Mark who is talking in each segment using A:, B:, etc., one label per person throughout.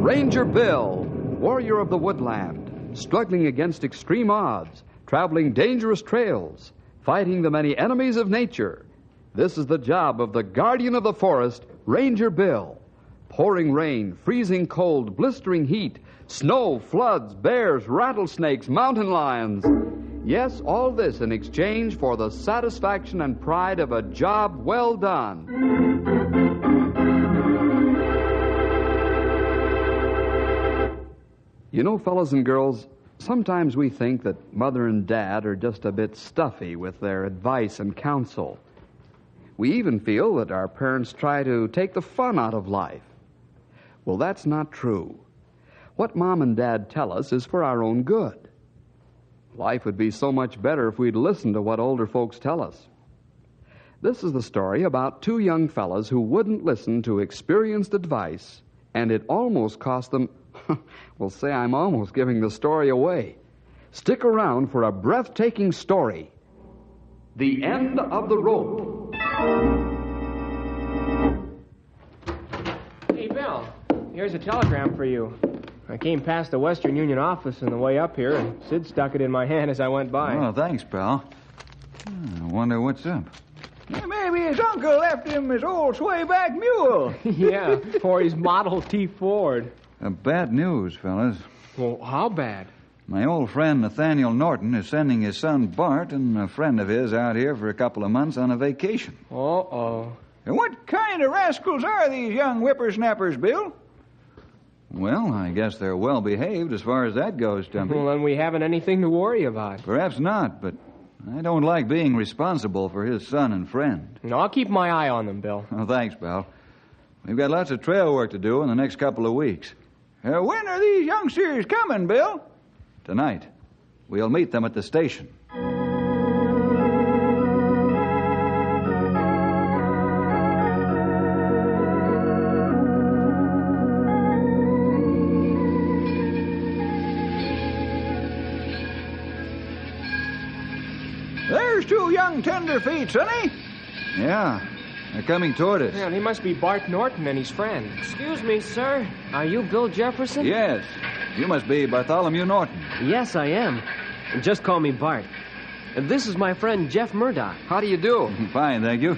A: Ranger Bill, warrior of the woodland, struggling against extreme odds, traveling dangerous trails, fighting the many enemies of nature. This is the job of the guardian of the forest, Ranger Bill. Pouring rain, freezing cold, blistering heat, snow, floods, bears, rattlesnakes, mountain lions. Yes, all this in exchange for the satisfaction and pride of a job well done. You know, fellas and girls, sometimes we think that Mother and Dad are just a bit stuffy with their advice and counsel. We even feel that our parents try to take the fun out of life. Well, that's not true. What Mom and Dad tell us is for our own good. Life would be so much better if we'd listen to what older folks tell us. This is the story about two young fellas who wouldn't listen to experienced advice, and it almost cost them... Well, say, I'm almost giving the story away. Stick around for a breathtaking story. The End of the Rope.
B: Hey, Bill, here's a telegram for you. I came past the Western Union office on the way up here, and Sid stuck it in my hand as I went by.
C: Oh, thanks, pal. I wonder what's up.
D: Maybe his uncle left him his old swayback mule.
B: Yeah, or his Model T Ford.
C: Bad news, fellas.
B: Well, how bad?
C: My old friend Nathaniel Norton is sending his son Bart and a friend of his out here for a couple of months on a vacation.
B: Uh-oh.
D: And what kind of rascals are these young whippersnappers, Bill?
C: Well, I guess they're well behaved as far as that goes, Stumpy.
B: Well, then we haven't anything to worry about.
C: Perhaps not, but I don't like being responsible for his son and friend.
B: No, I'll keep my eye on them, Bill.
C: Oh, thanks, pal. We've got lots of trail work to do in the next couple of weeks.
D: When are these youngsters coming, Bill?
C: Tonight. We'll meet them at the station.
D: There's two young tenderfeet, Sonny.
C: Yeah, they're coming toward us.
B: Yeah, they must be Bart Norton and his friend.
E: Excuse me, sir. Are you Bill Jefferson?
C: Yes. You must be Bartholomew Norton.
E: Yes, I am. Just call me Bart. This is my friend Jeff Murdoch.
A: How do you do?
C: Fine, thank you.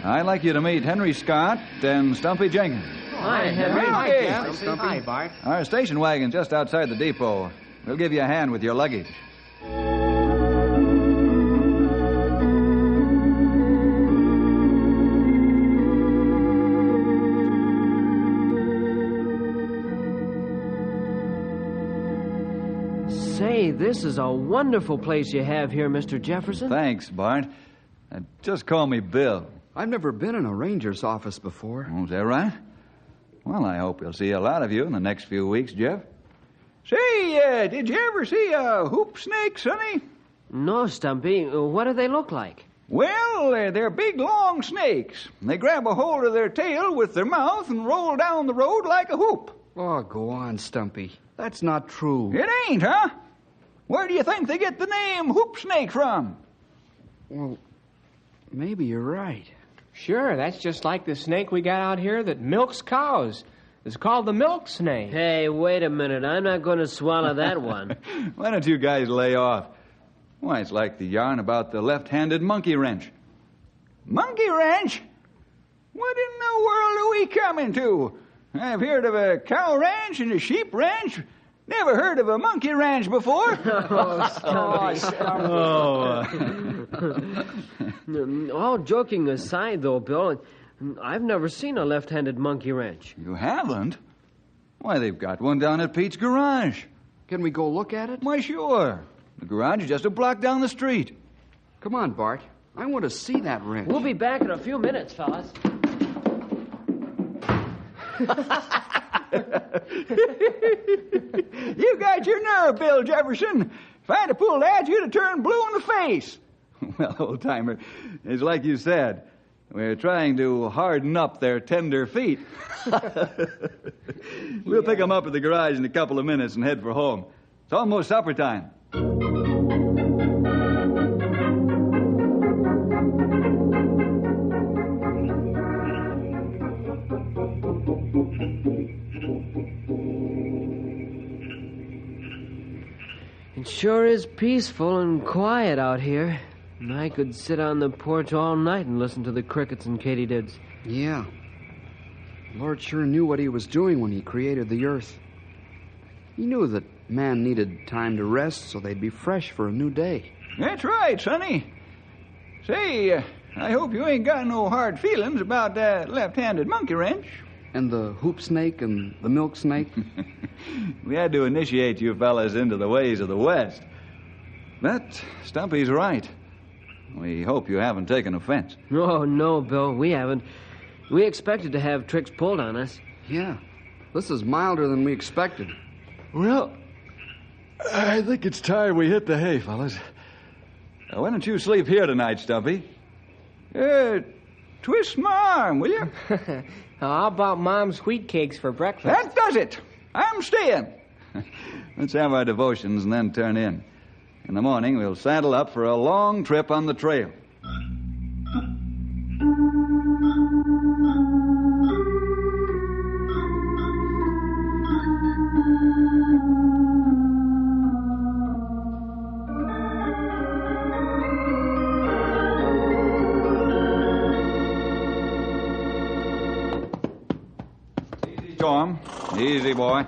C: I'd like you to meet Henry Scott and Stumpy Jenkins.
E: Hi, Henry.
B: Hi, Jeff. Hi, Bart.
C: Our station wagon's just outside the depot. We'll give you a hand with your luggage.
E: Say, this is a wonderful place you have here, Mr. Jefferson.
C: Thanks, Bart. Just call me Bill.
A: I've never been in a ranger's office before.
C: Oh, is that right? Well, I hope we'll see a lot of you in the next few weeks, Jeff.
D: Say, did you ever see a hoop snake, Sonny?
E: No, Stumpy. What do they look like?
D: Well, they're big, long snakes. They grab a hold of their tail with their mouth and roll down the road like a hoop.
A: Oh, go on, Stumpy. That's not true.
D: It ain't, huh? Where do you think they get the name hoop snake from?
A: Well, maybe you're right.
B: Sure, that's just like the snake we got out here that milks cows. It's called the milk snake.
E: Hey, wait a minute. I'm not going to swallow that one.
C: Why don't you guys lay off? Why, it's like the yarn about the left-handed monkey wrench.
D: Monkey wrench? What in the world are we coming to? I've heard of a cow ranch and a sheep ranch. Never heard of a monkey ranch before.
E: All joking aside, though, Bill, I've never seen a left-handed monkey wrench.
C: You haven't? Why, they've got one down at Pete's garage.
A: Can we go look at it?
C: Why, sure. The garage is just a block down the street.
A: Come on, Bart. I want to see that wrench.
E: We'll be back in a few minutes, fellas.
D: You got your nerve, Bill Jefferson. If I'd have pulled that, you'd have turned blue in the face.
C: Well, old-timer, it's like you said. We're trying to harden up their tender feet. We'll pick them up at the garage in a couple of minutes and head for home. It's almost supper time.
E: It sure is peaceful and quiet out here. And I could sit on the porch all night and listen to the crickets and katydids.
A: Yeah. Lord sure knew what he was doing when he created the earth. He knew that man needed time to rest so they'd be fresh for a new day.
D: That's right, Sonny. Say, I hope you ain't got no hard feelings about that left-handed monkey wrench.
A: And the hoop snake and the milk snake?
C: We had to initiate you fellas into the ways of the West. But Stumpy's right. We hope you haven't taken offense.
E: Oh, no, Bill, we haven't. We expected to have tricks pulled on us.
A: Yeah. This is milder than we expected.
C: Well, I think it's time we hit the hay, fellas. Why don't you sleep here tonight, Stumpy?
D: Twist my arm, will you?
B: How about Mom's wheat cakes for breakfast?
D: That does it. I'm staying.
C: Let's have our devotions and then turn in. In the morning, we'll saddle up for a long trip on the trail. Easy, Tom. Easy, boy.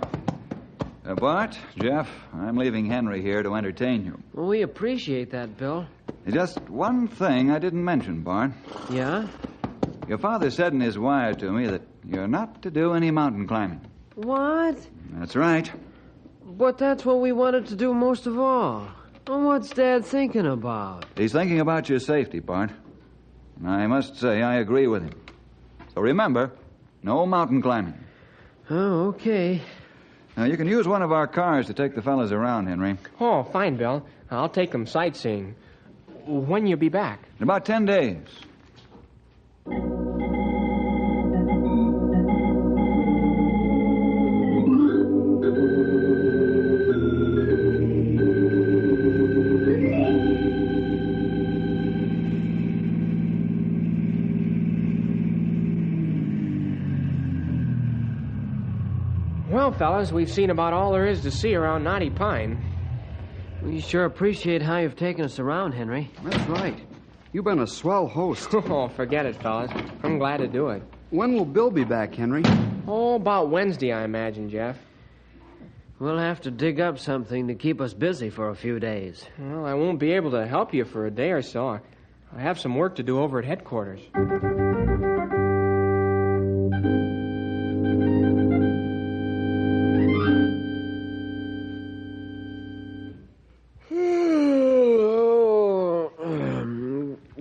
C: Bart, Jeff, I'm leaving Henry here to entertain you.
E: Well, we appreciate that, Bill.
C: Just one thing I didn't mention, Bart.
E: Yeah?
C: Your father said in his wire to me that you're not to do any mountain climbing.
E: What?
C: That's right.
E: But that's what we wanted to do most of all. Well, what's Dad thinking about?
C: He's thinking about your safety, Bart. I must say I agree with him. So remember, no mountain climbing.
E: Oh, okay.
C: Now, you can use one of our cars to take the fellas around, Henry.
B: Oh, fine, Bill. I'll take them sightseeing. When you be back?
C: In about 10 days.
B: Well, fellas, we've seen about all there is to see around Knotty Pine.
E: We sure appreciate how you've taken us around, Henry.
A: That's right. You've been a swell host.
B: Oh, forget it, fellas. I'm glad to do it.
A: When will Bill be back, Henry?
B: Oh, about Wednesday, I imagine, Jeff.
E: We'll have to dig up something to keep us busy for a few days.
B: Well, I won't be able to help you for a day or so. I have some work to do over at headquarters.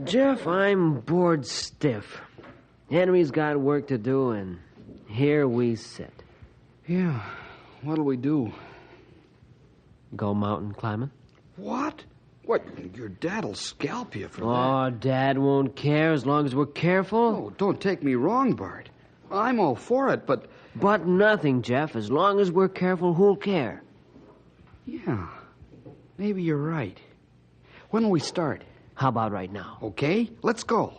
E: Jeff, I'm bored stiff. Henry's got work to do, and here we sit.
A: Yeah. What'll we do?
E: Go mountain climbing?
A: What? What? Your dad'll scalp you for that.
E: Oh, Dad won't care as long as we're careful.
A: Oh, don't take me wrong, Bart. I'm all for it, but...
E: But nothing, Jeff. As long as we're careful, who'll care?
A: Yeah. Maybe you're right. When will we start?
E: How about right now?
A: Okay, let's go.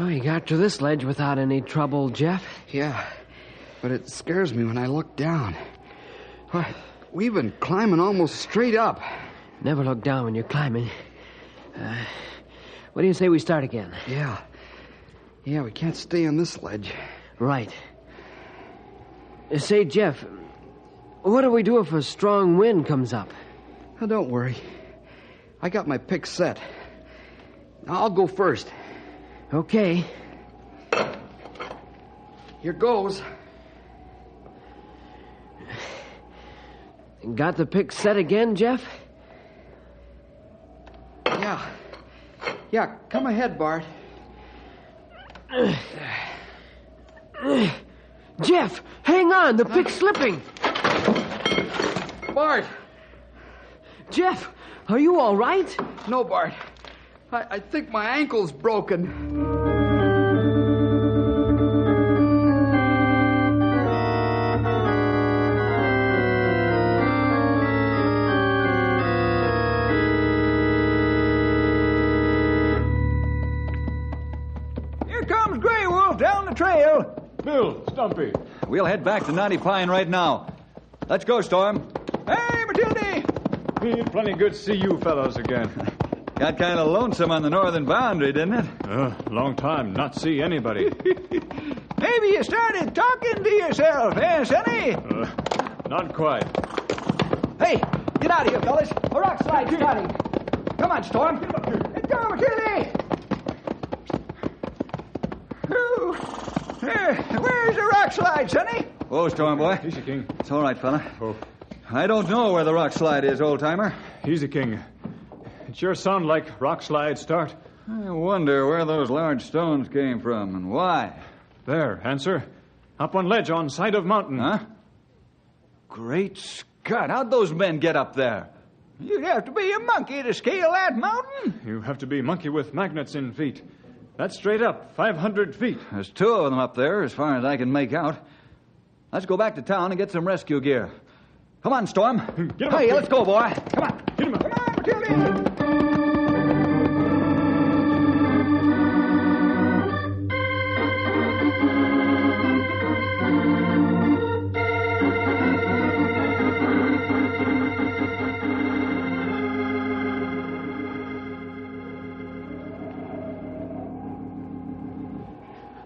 E: Oh, you got to this ledge without any trouble, Jeff.
A: Yeah, but it scares me when I look down. What? We've been climbing almost straight up.
E: Never look down when you're climbing. What do you say we start again?
A: Yeah. Yeah, we can't stay on this ledge.
E: Right. Say, Jeff, what do we do if a strong wind comes up?
A: Oh, don't worry. I got my pick set. I'll go first.
E: Okay.
A: Here goes.
E: Got the pick set again, Jeff?
A: Yeah. Yeah, come ahead, Bart.
E: Jeff, hang on. The pick's slipping.
A: Bart!
E: Jeff, are you all right?
A: No, Bart. I think my ankle's broken.
D: Here comes Grey Wolf down the trail.
F: Bill, Stumpy.
C: We'll head back to Knotty Pine right now. Let's go, Storm.
D: Hey, Matilda.
F: Plenty good to see you fellows again.
C: Got kind of lonesome on the northern boundary, didn't it?
F: Long time not see anybody.
D: Maybe you started talking to yourself, eh, Sonny?
F: Not quite.
D: Hey, get out of here, fellas. A rock slide's starting. Come on, Storm. Let's go, Matilda. Where's the rock slide, Sonny?
C: Whoa, Storm boy.
F: Easy, King.
C: It's all right, fella.
F: Oh.
C: I don't know where the rock slide is, old-timer.
F: Easy, King. It sure sounds like rock slide start.
C: I wonder where those large stones came from and why.
F: There, answer. Up on ledge on side of mountain.
C: Huh? Great Scott, how'd those men get up there?
D: You'd have to be a monkey to scale that mountain.
F: You have to be monkey with magnets in feet. That's straight up, 500 feet.
C: There's two of them up there, as far as I can make out. Let's go back to town and get some rescue gear. Come on, Storm.
F: Get him up,
C: Hey,
F: King.
C: let's go, boy. Come on.
F: Get him up.
D: Come on, Matilda.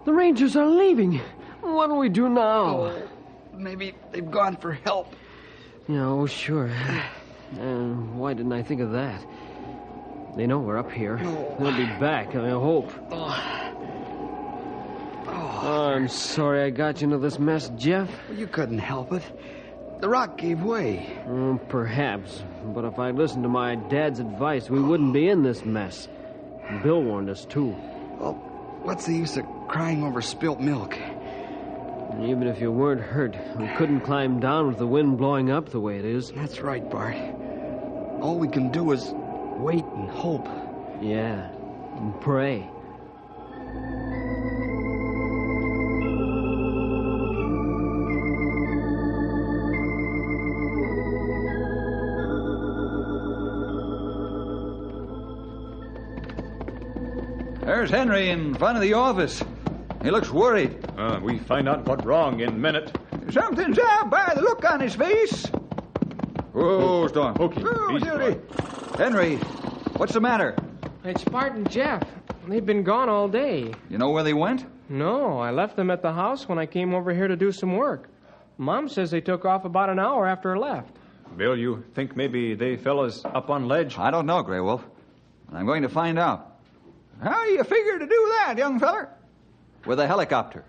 E: The Rangers are leaving. What do we do now?
A: Oh, maybe they've gone for help.
E: Yeah, oh, sure. Why didn't I think of that? They know we're up here. They'll be back, I hope. Oh, I'm sorry I got you into this mess, Jeff.
A: You couldn't help it. The rock gave way.
E: Perhaps. But if I'd listened to my dad's advice, we wouldn't be in this mess. Bill warned us, too.
A: Well, what's the use of crying over spilt milk?
E: Even if you weren't hurt, we couldn't climb down with the wind blowing up the way it is.
A: That's right, Bart. All we can do is wait and hope.
E: Yeah, and pray.
C: There's Henry in front of the office. He looks worried.
F: We find out what's wrong in a minute.
D: Something's out by the look on his face.
C: Whoa, Storm.
F: Okay,
D: Oh,
F: easy,
D: Matilda.
F: boy.
C: Henry, what's the matter?
B: It's Bart and Jeff. They've been gone all day.
C: You know where they went?
B: No, I left them at the house when I came over here to do some work. Mom says they took off about an hour after I left.
F: Bill, you think maybe they fellas up on ledge?
C: I don't know, Grey Wolf. But I'm going to find out.
D: How do you figure to do that, young feller?
C: With a helicopter.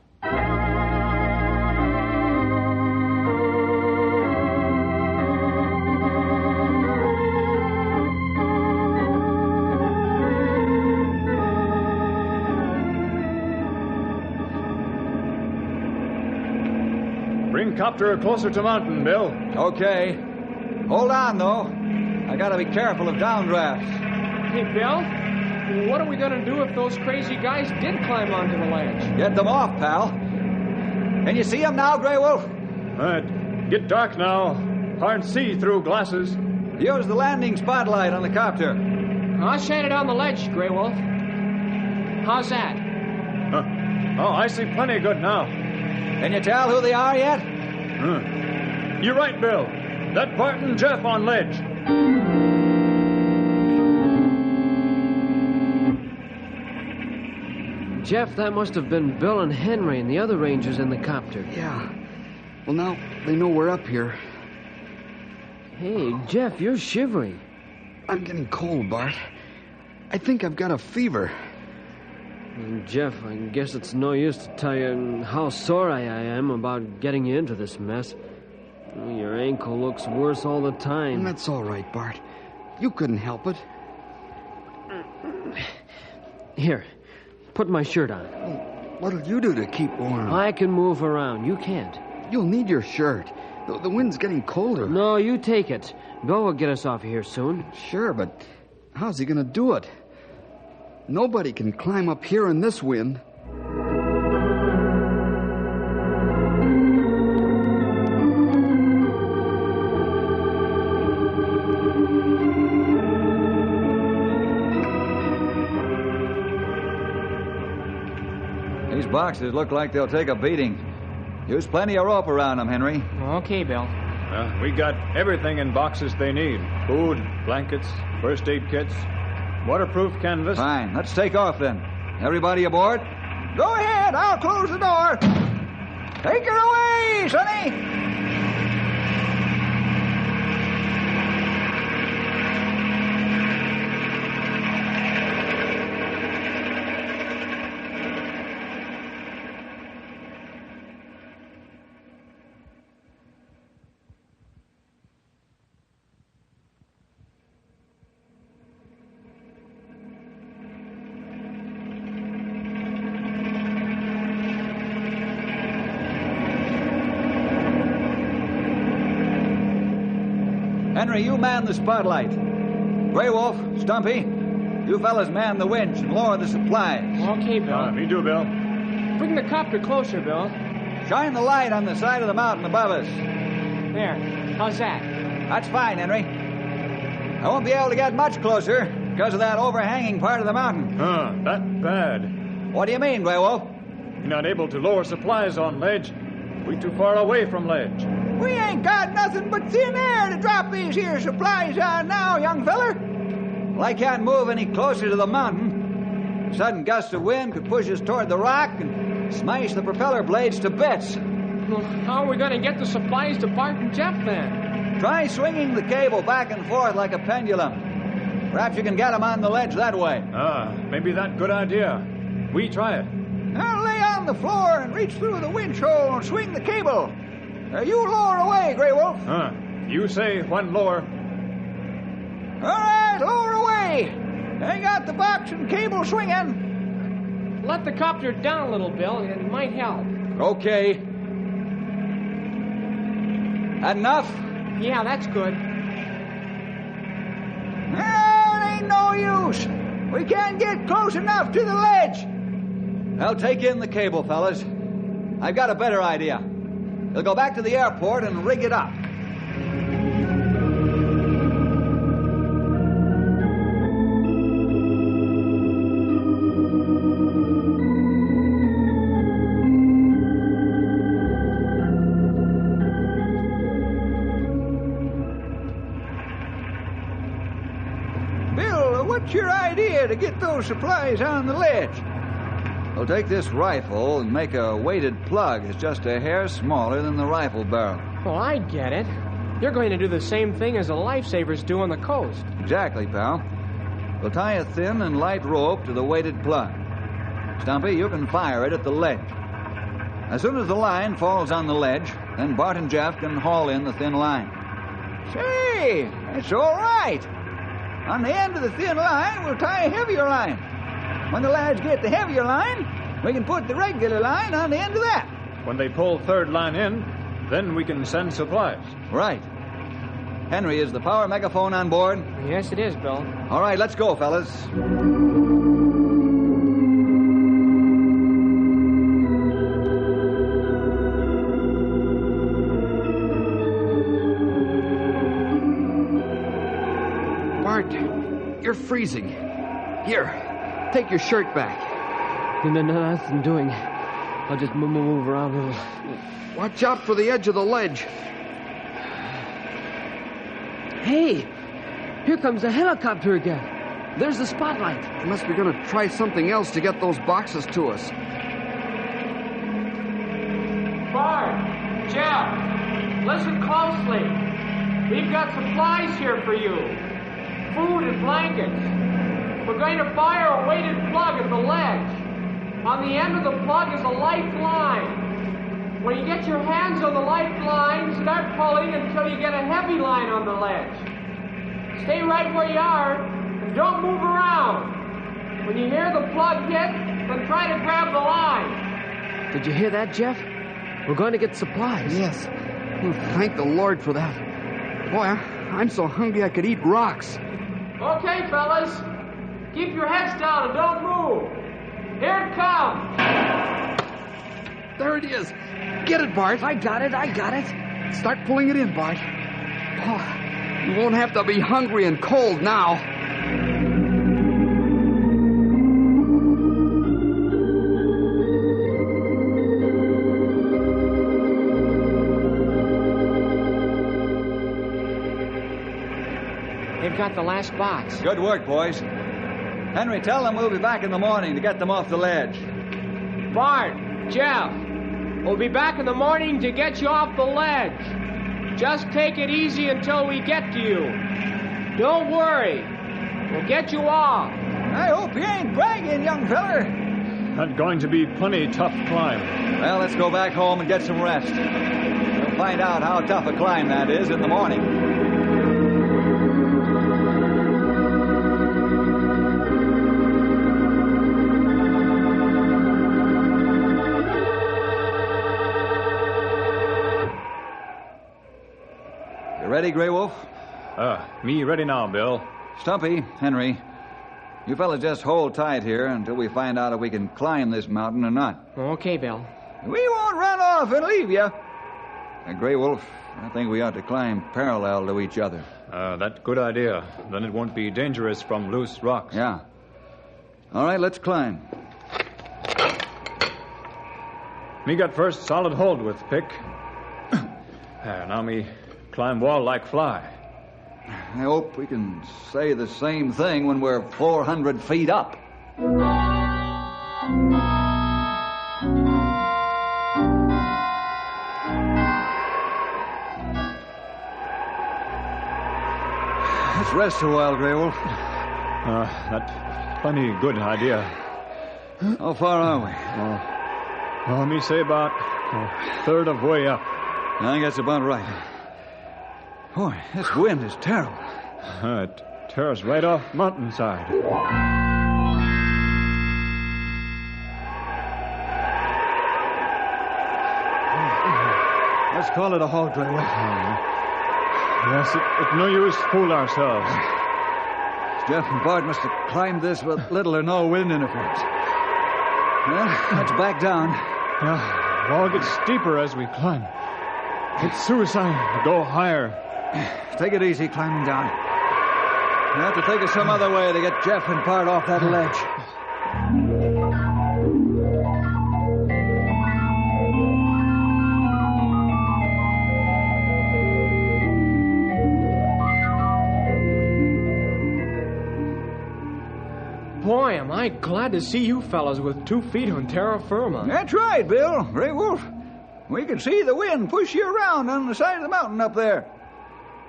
F: Bring copter closer to mountain, Bill.
C: Okay. Hold on, though. I gotta be careful of downdrafts.
B: Hey, Bill, what are we going to do if those crazy guys did climb onto the ledge?
C: Get them off, pal. Can you see them now, Grey Wolf?
F: Get dark now. Hard to see through glasses.
C: Use the landing spotlight on the copter.
B: I'll shine it on the ledge, Grey Wolf. How's that?
F: Oh, I see plenty good now.
C: Can you tell who they are yet?
F: You're right, Bill. That Bart and Jeff on ledge.
E: Jeff, that must have been Bill and Henry and the other Rangers in the copter.
A: Yeah. Well, now they know we're up here.
E: Hey, Jeff, you're shivering.
A: I'm getting cold, Bart. I think I've got a fever.
E: Jeff, I guess it's no use to tell you how sorry I am about getting you into this mess. Your ankle looks worse all the time.
A: That's all right, Bart. You couldn't help it.
E: Here, put my shirt on.
A: What'll you do to keep warm?
E: I can move around. You can't.
A: You'll need your shirt. The wind's getting colder.
E: No, you take it. Bill will get us off of here soon.
A: Sure, but how's he going to do it? Nobody can climb up here in this wind.
C: These boxes look like they'll take a beating. Use plenty of rope around them, Henry.
B: Okay, Bill.
F: We got everything in boxes they need. Food, blankets, first aid kits, waterproof canvas.
C: Fine. Let's take off then. Everybody aboard?
D: Go ahead. I'll close the door. Take her away, Sonny.
C: Henry, you man the spotlight. Grey Wolf, Stumpy, you fellas man the winch and lower the supplies.
B: Okay, Bill.
F: Me too, Bill.
B: Bring the copter closer, Bill.
C: Shine the light on the side of the mountain above us.
B: There. How's that?
C: That's fine, Henry. I won't be able to get much closer because of that overhanging part of the mountain.
F: That bad.
C: What do you mean, Grey Wolf?
F: You're not able to lower supplies on ledge. We're too far away from ledge.
D: We ain't got nothing but thin air to drop these here supplies on now, young feller.
C: Well, I can't move any closer to the mountain. A sudden gust of wind could push us toward the rock and smash the propeller blades to bits.
B: Well, how are we going to get the supplies to Bart and Jeff, then?
C: Try swinging the cable back and forth like a pendulum. Perhaps you can get them on the ledge that way.
F: Maybe that good idea. We try it.
D: Now lay on the floor and reach through the winch hole and swing the cable. You lower away, Grey Wolf.
F: You say when lower.
D: All right, lower away. I got the box and cable swinging.
B: Let the copter down a little, Bill. It might help.
C: Okay. That enough?
B: Yeah, that's good.
D: It ain't no use. We can't get close enough to the ledge.
C: I'll take in the cable, fellas. I've got a better idea. We'll go back to the airport and rig it up.
D: Bill, what's your idea to get those supplies on the ledge?
C: We'll take this rifle and make a weighted plug. It's just a hair smaller than the rifle barrel.
B: Well, I get it. You're going to do the same thing as the lifesavers do on the coast.
C: Exactly, pal. We'll tie a thin and light rope to the weighted plug. Stumpy, you can fire it at the ledge. As soon as the line falls on the ledge, then Bart and Jeff can haul in the thin line.
D: Say, that's all right. On the end of the thin line, we'll tie a heavier line. When the lads get the heavier line, we can put the regular line on the end of that.
F: When they pull third line in, then we can send supplies.
C: Right. Henry, is the power megaphone on board?
B: Yes, it is, Bill.
C: All right, let's go, fellas.
A: Bart, you're freezing. Here, take your shirt back.
E: Nothing doing. I'll just move around a little.
A: Watch out for the edge of the ledge.
E: Hey, here comes a helicopter again. There's the spotlight.
A: They must be going to try something else to get those boxes to us.
B: Bart, Jeff, listen closely. We've got supplies here for you. Food and blankets. We're going to fire a weighted plug at the ledge. On the end of the plug is a lifeline. When you get your hands on the lifeline, start pulling until you get a heavy line on the ledge. Stay right where you are and don't move around. When you hear the plug hit, then try to grab the line.
E: Did you hear that, Jeff? We're going to get supplies.
A: Yes. Oh, thank the Lord for that. Boy, I'm so hungry I could eat rocks.
B: Okay, fellas. Keep your heads down and don't move. Here it comes.
A: There it is. Get it, Bart.
E: I got it.
A: Start pulling it in, Bart. Oh, you won't have to be hungry and cold now.
B: we've got the last box.
C: Good work, boys. Henry, tell them we'll be back in the morning to get them off the ledge.
B: Bart, Jeff, we'll be back in the morning to get you off the ledge. Just take it easy until we get to you. Don't worry. We'll get you off.
D: I hope you ain't bragging, young feller.
F: That's going to be plenty tough climb.
C: Well, let's go back home and get some rest. We'll find out how tough a climb that is in the morning. You ready, Grey Wolf?
F: Me ready now, Bill.
C: Stumpy, Henry, you fellas just hold tight here until we find out if we can climb this mountain or not.
B: Okay, Bill.
D: We won't run off and leave you.
C: Grey Wolf, I think we ought to climb parallel to each other.
F: That's a good idea. Then it won't be dangerous from loose rocks.
C: Yeah. All right, let's climb.
F: Me got first solid hold with pick. Now me climb wall like fly.
C: I hope we can say the same thing when we're 400 feet up. Let's rest a while, Grey Wolf.
F: That's plenty good idea.
C: How far are we?
F: Let me say about a third of way up.
C: I think that's about right. Boy, this wind is terrible.
F: It tears right off mountainside.
C: Let's call it a halt, Grey Wolf.
F: Yes, it's no use fool ourselves.
C: Jeff and Bart must have climbed this with little or no wind interference. Well, let's back down.
F: Yeah, wall gets steeper as we climb. It's suicide to go higher.
C: Take it easy climbing down. You have to take us some other way to get Jeff and Bart off that ledge.
B: Boy, am I glad to see you fellas with 2 feet on terra firma.
D: That's right, Bill. Grey Wolf. We can see the wind push you around on the side of the mountain up there.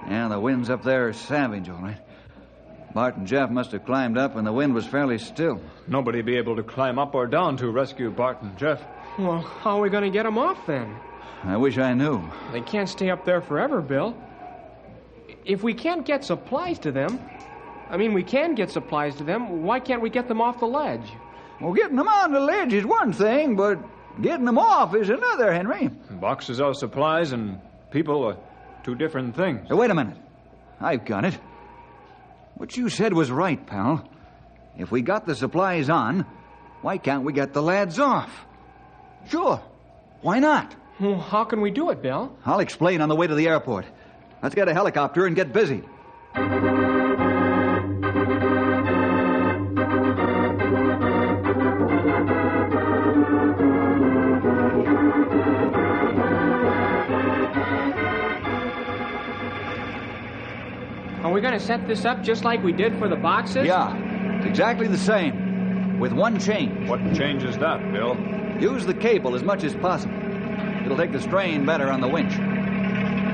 C: Yeah, the winds up there are savage, all right. Bart and Jeff must have climbed up when the wind was fairly still.
F: Nobody be able to climb up or down to rescue Bart and Jeff.
B: Well, how are we going to get them off then?
C: I wish I knew.
B: They can't stay up there forever, Bill. If we can't get supplies to them, we can get supplies to them, why can't we get them off the ledge?
D: Well, getting them on the ledge is one thing, but getting them off is another, Henry.
F: Boxes of supplies and people are 2 different things.
C: Hey, wait a minute. I've got it. What you said was right, pal. If we got the supplies on, why can't we get the lads off? Sure. Why not?
B: Well, how can we do it, Bill?
C: I'll explain on the way to the airport. Let's get a helicopter and get busy.
B: Are we going to set this up just like we did for the boxes?
C: Yeah, it's exactly the same, with one change.
F: What change is that, Bill?
C: Use the cable as much as possible. It'll take the strain better on the winch.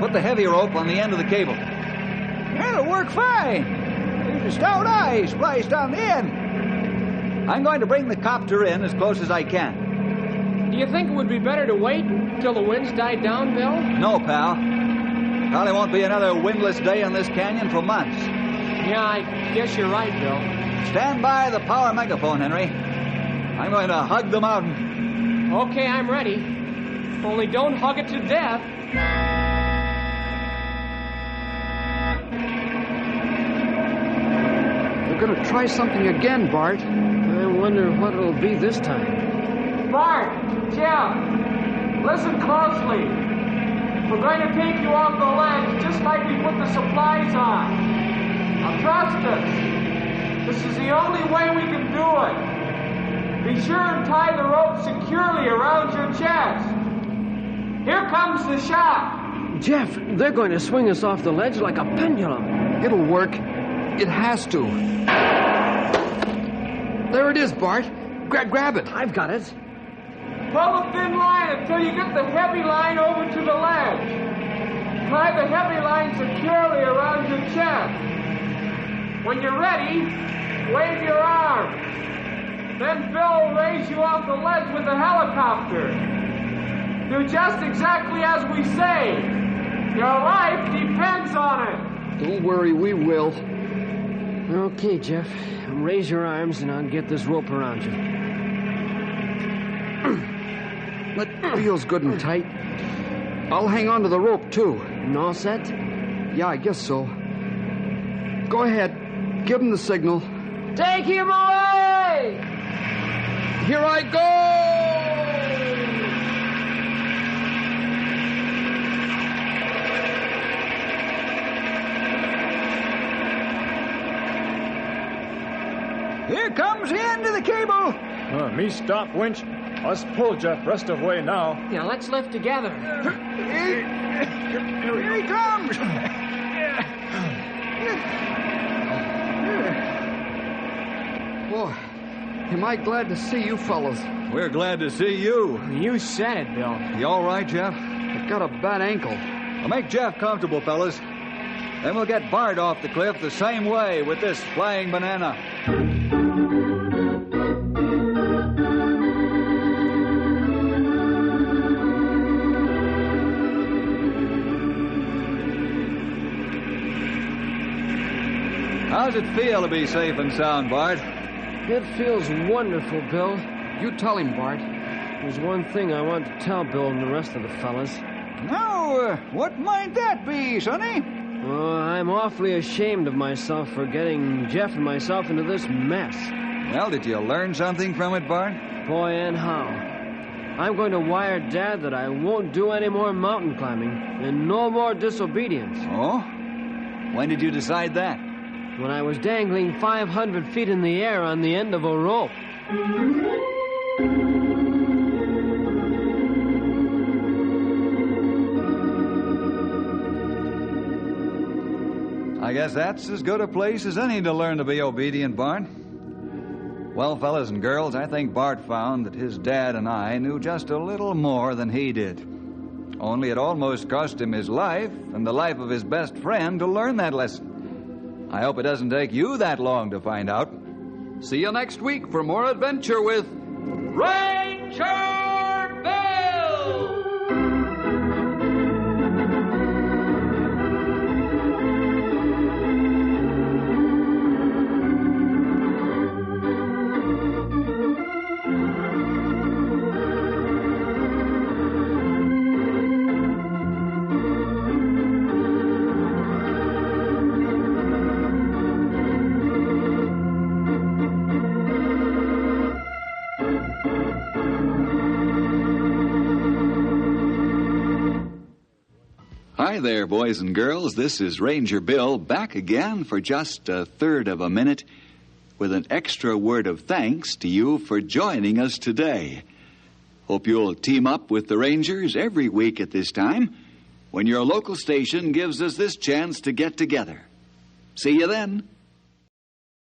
C: Put the heavy rope on the end of the cable.
D: That'll work fine. There's a stout eye spliced on the end.
C: I'm going to bring the copter in as close as I can.
B: Do you think it would be better to wait until the winds died down, Bill?
C: No, pal. Probably won't be another windless day in this canyon for months.
B: Yeah, I guess you're right, Bill.
C: Stand by the power megaphone, Henry. I'm going to hug the mountain.
B: Okay, I'm ready. Only don't hug it to death.
A: We're going to try something again, Bart.
E: I wonder what it'll be this time.
B: Bart, Jeff, listen closely. We're going to take you off the ledge just like we put the supplies on. Now trust us. This is the only way we can do it. Be sure and tie the rope securely around your chest. Here comes the shock.
E: Jeff, they're going to swing us off the ledge like a pendulum.
A: It'll work. It has to. There it is, Bart. Grab it.
E: I've got it.
B: Pull a thin line until you get the heavy line over to the ledge. Tie the heavy line securely around your chest. When you're ready, wave your arm. Then Bill will raise you off the ledge with the helicopter. Do just exactly as we say. Your life depends on it.
A: Don't worry, we will.
E: Okay, Jeff. Raise your arms and I'll get this rope around you.
A: That feels good and tight. I'll hang on to the rope, too.
E: And all set?
A: Yeah, I guess so. Go ahead. Give him the signal.
E: Take him away!
A: Here I go!
D: Here comes the end of the cable.
F: Me stop, winch. Us pull, Jeff, rest of way now.
E: Yeah, let's lift together.
D: Here he comes.
A: Boy, am I glad to see you fellas.
C: We're glad to see you.
E: You said it, Bill.
C: You all right, Jeff?
A: I've got a bad ankle.
C: Well, make Jeff comfortable, fellas. Then we'll get Bart off the cliff the same way with this flying banana. How's it feel to be safe and sound, Bart?
E: It feels wonderful, Bill.
A: You tell him, Bart.
E: There's one thing I want to tell Bill and the rest of the fellas.
D: Now, what might that be, Sonny?
E: Oh, I'm awfully ashamed of myself for getting Jeff and myself into this mess.
C: Well, did you learn something from it, Bart?
E: Boy, and how. I'm going to wire Dad that I won't do any more mountain climbing and no more disobedience.
C: Oh? When did you decide that?
E: When I was dangling 500 feet in the air on the end of a rope.
C: I guess that's as good a place as any to learn to be obedient, Bart. Well, fellas and girls, I think Bart found that his dad and I knew just a little more than he did. Only it almost cost him his life and the life of his best friend to learn that lesson. I hope it doesn't take you that long to find out.
A: See you next week for more adventure with Ranger Bill!
G: Hi there, boys and girls. This is Ranger Bill back again for just a third of a minute with an extra word of thanks to you for joining us today. Hope you'll team up with the Rangers every week at this time when your local station gives us this chance to get together. See you then.